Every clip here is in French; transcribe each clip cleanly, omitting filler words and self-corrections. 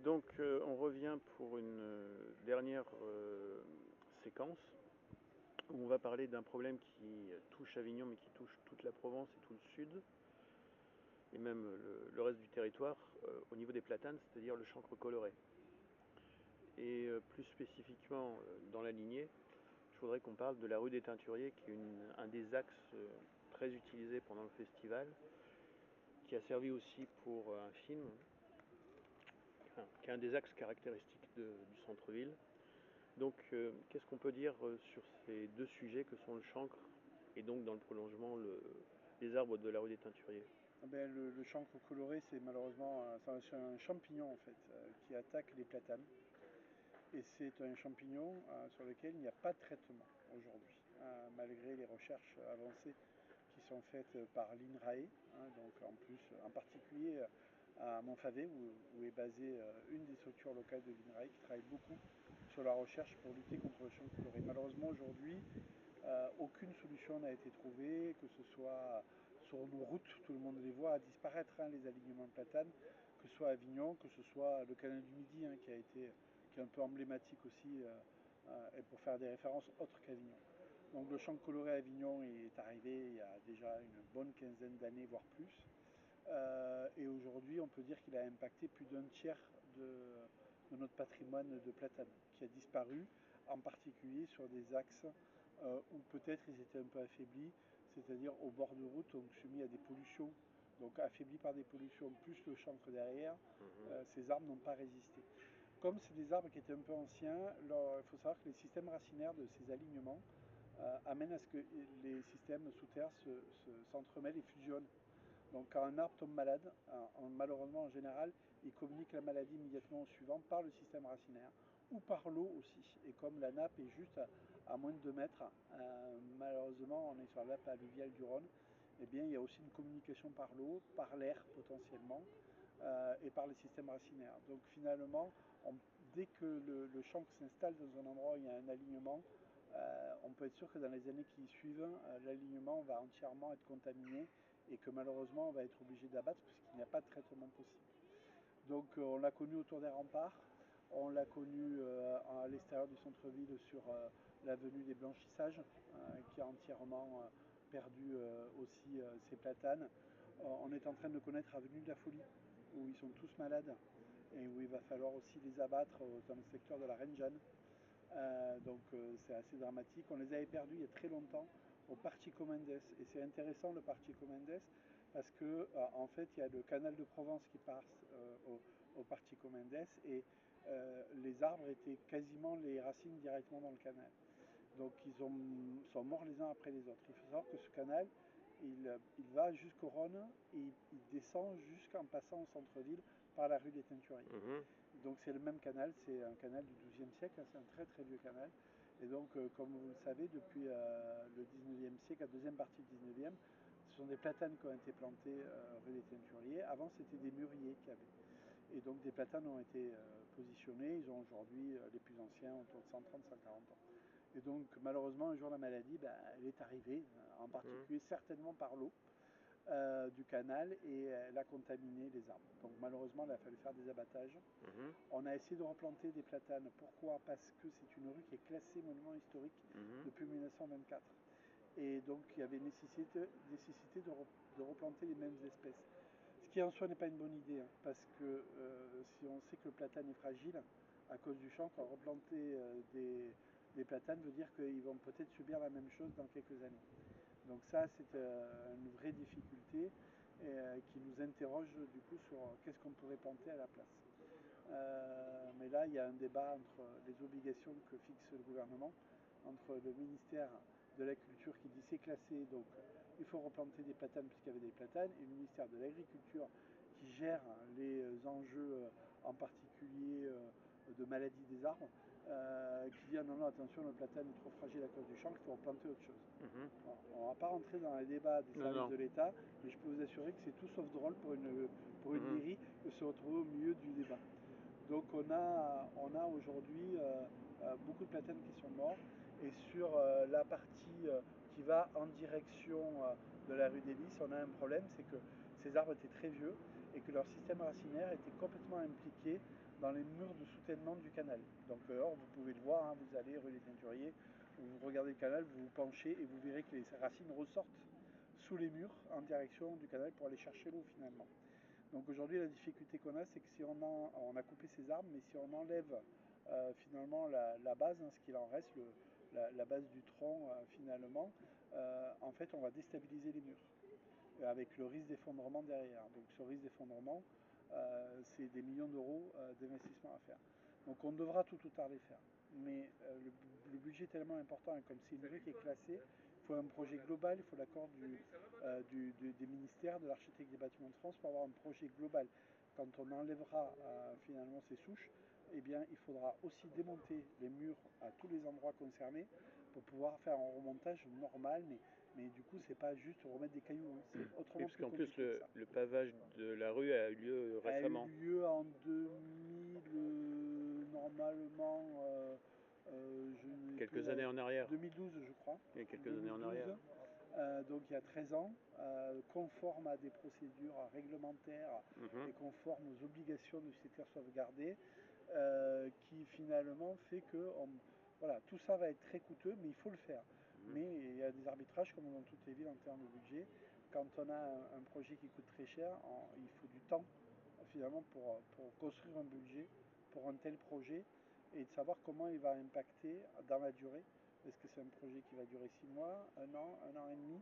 Donc on revient pour une dernière séquence où on va parler d'un problème qui touche Avignon mais qui touche toute la Provence et tout le sud et même le reste du territoire au niveau des platanes, c'est-à-dire le chancre coloré. Et plus spécifiquement dans la lignée, je voudrais qu'on parle de la rue des Teinturiers qui est un des axes très utilisés pendant le festival, qui a servi aussi pour un film, qui est un des axes caractéristiques du centre-ville. Donc, qu'est-ce qu'on peut dire sur ces deux sujets que sont le chancre et donc dans le prolongement les arbres de la rue des Teinturiers? Ah ben, le chancre coloré, c'est malheureusement c'est un champignon en fait qui attaque les platanes. Et c'est un champignon sur lequel il n'y a pas de traitement aujourd'hui, malgré les recherches avancées qui sont faites par l'INRAE, donc en plus, en particulier à Montfavet, où est basée une des structures locales de l'INRAE qui travaille beaucoup sur la recherche pour lutter contre le chancre coloré. Malheureusement, aujourd'hui, aucune solution n'a été trouvée, que ce soit sur nos routes, tout le monde les voit disparaître, les alignements de platanes, que ce soit à Avignon, que ce soit le canal du Midi, qui est un peu emblématique aussi, et pour faire des références autres qu'Avignon. Donc le chancre coloré à Avignon est arrivé il y a déjà une bonne quinzaine d'années, voire plus. Et aujourd'hui, on peut dire qu'il a impacté plus d'un tiers de notre patrimoine de platane, qui a disparu, en particulier sur des axes où peut-être ils étaient un peu affaiblis, c'est-à-dire au bord de route, donc soumis à des pollutions, donc affaiblis par des pollutions, plus le chancre derrière, ces arbres n'ont pas résisté. Comme c'est des arbres qui étaient un peu anciens, il faut savoir que les systèmes racinaires de ces alignements amènent à ce que les systèmes sous terre s'entremêlent et fusionnent. Donc quand un arbre tombe malade, malheureusement en général, il communique la maladie immédiatement au suivant par le système racinaire ou par l'eau aussi. Et comme la nappe est juste à moins de 2 mètres, malheureusement on est sur la nappe alluviale du Rhône, eh bien il y a aussi une communication par l'eau, par l'air potentiellement, et par les systèmes racinaires. Donc finalement, dès que le chancre s'installe dans un endroit où il y a un alignement, on peut être sûr que dans les années qui suivent, l'alignement va entièrement être contaminé et que malheureusement on va être obligé d'abattre puisqu'il n'y a pas de traitement possible. Donc on l'a connu autour des remparts, on l'a connu à l'extérieur du centre-ville sur l'avenue des Blanchissages, qui a entièrement perdu aussi ses platanes. On est en train de connaître l'avenue de la Folie, où ils sont tous malades et où il va falloir aussi les abattre dans le secteur de la Reine Jeanne. C'est assez dramatique. On les avait perdus il y a très longtemps au Partico Mendes. Et c'est intéressant le Partico Mendes parce que en fait il y a le canal de Provence qui passe au Partico Mendes et les arbres étaient quasiment les racines directement dans le canal. Donc sont morts les uns après les autres. Il faut savoir que ce canal, il va jusqu'au Rhône et il descend jusqu'en passant au centre-ville par la rue des Teinturiers. Mhm. Donc c'est le même canal, c'est un canal du XIIe siècle, c'est un très très vieux canal. Et donc comme vous le savez, depuis le XIXe siècle, la deuxième partie du XIXe, ce sont des platanes qui ont été plantés rue des Teinturiers. Avant c'était des mûriers qu'il y avait. Et donc des platanes ont été positionnés, ils ont aujourd'hui les plus anciens autour de 130-140 ans. Et donc malheureusement un jour la maladie, elle est arrivée, en Mhm. particulier certainement par l'eau du canal et elle a contaminé les arbres. Donc malheureusement il a fallu faire des abattages. Mhm. On a essayé de replanter des platanes. Pourquoi? Parce que c'est une rue qui est classée monument historique Mhm. depuis 1924. Et donc il y avait nécessité de replanter les mêmes espèces. Ce qui en soi n'est pas une bonne idée, parce que si on sait que le platane est fragile, à cause du chancre, replanter des platanes veut dire qu'ils vont peut-être subir la même chose dans quelques années. Donc ça, c'est une vraie difficulté et, qui nous interroge du coup sur qu'est-ce qu'on pourrait planter à la place. Mais là, il y a un débat entre les obligations que fixe le gouvernement, entre le ministère de la Culture qui dit c'est classé, donc il faut replanter des platanes puisqu'il y avait des platanes, et le ministère de l'Agriculture qui gère les enjeux en particulier de maladie des arbres, qui dit ah non, non, attention, le platane est trop fragile à cause du chancre, il faut replanter autre chose. Mhm. Bon, on ne va pas rentrer dans les débats des Non, services non. de l'État, mais je peux vous assurer que c'est tout sauf drôle pour une Mhm. mairie de se retrouver au milieu du débat. Donc on a aujourd'hui beaucoup de platanes qui sont morts. Et sur la partie qui va en direction de la rue des Lys, on a un problème, c'est que ces arbres étaient très vieux et que leur système racinaire était complètement impliqué dans les murs de soutènement du canal. Donc or, vous pouvez le voir, hein, vous allez rue des Teinturiers, vous regardez le canal, vous vous penchez et vous verrez que les racines ressortent sous les murs en direction du canal pour aller chercher l'eau finalement. Donc aujourd'hui, la difficulté qu'on a, c'est que si on a coupé ces arbres, mais si on enlève finalement la base, hein, ce qu'il en reste, la base du tronc finalement, en fait, on va déstabiliser les murs avec le risque d'effondrement derrière. Donc ce risque d'effondrement, c'est des millions d'euros d'investissement à faire. Donc on devra tout ou tard les faire. Mais le budget est tellement important, et comme c'est une rue qui est classée, il faut un projet global, il faut l'accord des ministères, de l'architecte des bâtiments de France pour avoir un projet global. Quand on enlèvera finalement ces souches, eh bien, il faudra aussi démonter les murs à tous les endroits concernés pour pouvoir faire un remontage normal, mais du coup, c'est pas juste remettre des cailloux, hein, c'est autrement parce plus qu'en plus, compliqué que ça. le pavage de la rue a eu lieu A eu récemment. lieu en 2000, normalement, je n'ai plus Quelques années en arrière. 2012, je crois. Il y a quelques années en 2012, arrière. donc il y a 13 ans, conforme à des procédures réglementaires Mhm. et conforme aux obligations du secteur sauvegardé, qui finalement fait que voilà, tout ça va être très coûteux, mais il faut le faire. Mais il y a des arbitrages, comme dans toutes les villes en termes de budget. Quand on a un projet qui coûte très cher, il faut du temps finalement pour construire un budget pour un tel projet et de savoir comment il va impacter dans la durée. Est-ce que c'est un projet qui va durer 6 mois, un an et demi?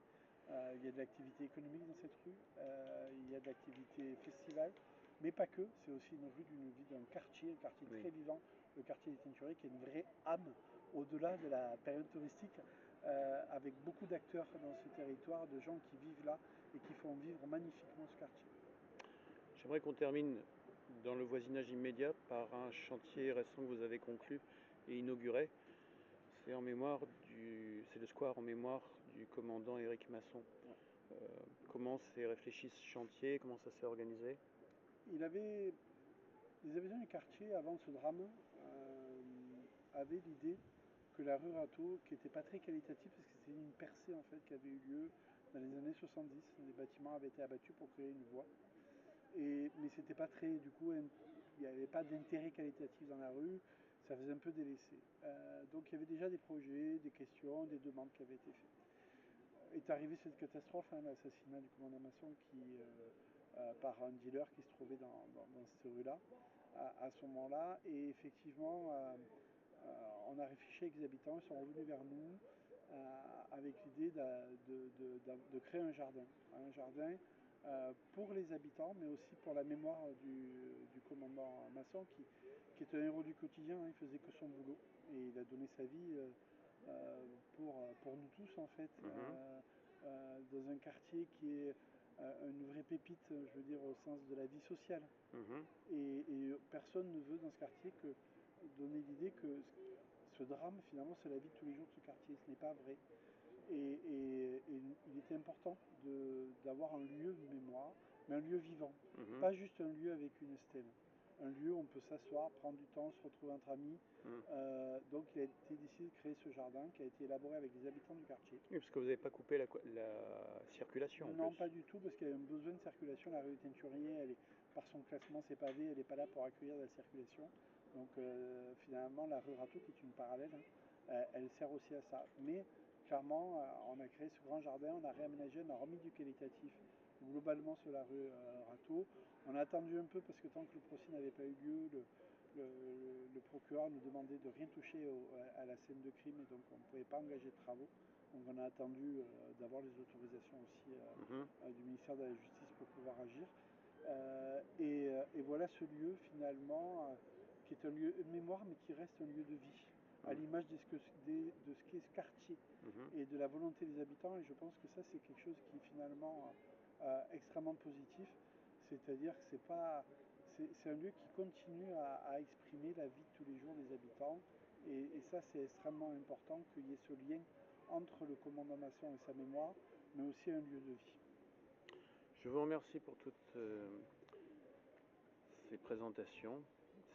Il y a de l'activité économique dans cette rue, il y a de l'activité festival, mais pas que. C'est aussi une rue d'une vie d'un quartier, un quartier Oui. très vivant, le quartier des Teinturiers, qui a une vraie âme au-delà de la période touristique, avec beaucoup d'acteurs dans ce territoire, de gens qui vivent là et qui font vivre magnifiquement ce quartier. J'aimerais qu'on termine dans le voisinage immédiat par un chantier récent que vous avez conclu et inauguré. C'est le square en mémoire du commandant Éric Masson. Ouais. Comment s'est réfléchi ce chantier? Comment ça s'est organisé? Les habitants du quartier, avant ce drame, avaient l'idée que la rue Rateau, qui n'était pas très qualitative, parce que c'était une percée en fait qui avait eu lieu dans les années 70, les bâtiments avaient été abattus pour créer une voie. Mais c'était pas très, du coup, il n'y avait pas d'intérêt qualitatif dans la rue, ça faisait un peu délaissé. Donc il y avait déjà des projets, des questions, des demandes qui avaient été faites. Est arrivée cette catastrophe, hein, l'assassinat du commandant Masson par un dealer qui se trouvait dans cette rue-là à ce moment-là. Et effectivement, on a réfléchi avec les habitants, ils sont revenus vers nous avec l'idée de créer un jardin. Un jardin pour les habitants, mais aussi pour la mémoire du commandant Masson, qui est un héros du quotidien, hein, il faisait que son boulot, et il a donné sa vie pour nous tous, en fait, dans un quartier qui est une vraie pépite, je veux dire, au sens de la vie sociale. Et personne ne veut dans ce quartier que donner l'idée que ce drame, finalement, c'est la vie de tous les jours de ce quartier. Ce n'est pas vrai. Et il était important d'avoir un lieu de mémoire, mais un lieu vivant. Pas juste un lieu avec une stèle. Un lieu où on peut s'asseoir, prendre du temps, se retrouver entre amis. Donc il a été décidé de créer ce jardin qui a été élaboré avec les habitants du quartier. Oui, parce que vous n'avez pas coupé la circulation en Non, plus. pas du tout, parce qu'il y a un besoin de circulation. La rue des Teinturiers, par son classement, c'est pavé, elle n'est pas là pour accueillir de la circulation. Donc finalement, la rue Rateau, qui est une parallèle, hein, elle sert aussi à ça. Mais clairement, on a créé ce grand jardin, on a réaménagé, on a remis du qualitatif globalement sur la rue Rateau. On a attendu un peu parce que tant que le procès n'avait pas eu lieu, le procureur nous demandait de rien toucher à la scène de crime, et donc on ne pouvait pas engager de travaux. Donc on a attendu d'avoir les autorisations aussi du ministère de la Justice pour pouvoir agir. Et voilà ce lieu finalement qui est un lieu de mémoire mais qui reste un lieu de vie, à l'image de ce qu'est ce quartier et de la volonté des habitants. Et je pense que ça c'est quelque chose qui est finalement extrêmement positif, c'est-à-dire que c'est un lieu qui continue à exprimer la vie de tous les jours des habitants. Et ça c'est extrêmement important qu'il y ait ce lien entre le commandant Masson et sa mémoire, mais aussi un lieu de vie. Je vous remercie pour toutes ces présentations,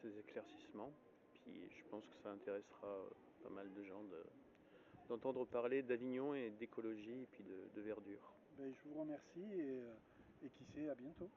ces éclaircissements. Puis je pense que ça intéressera pas mal de gens d'entendre parler d'Avignon et d'écologie et puis de verdure. Ben, je vous remercie et qui sait, à bientôt.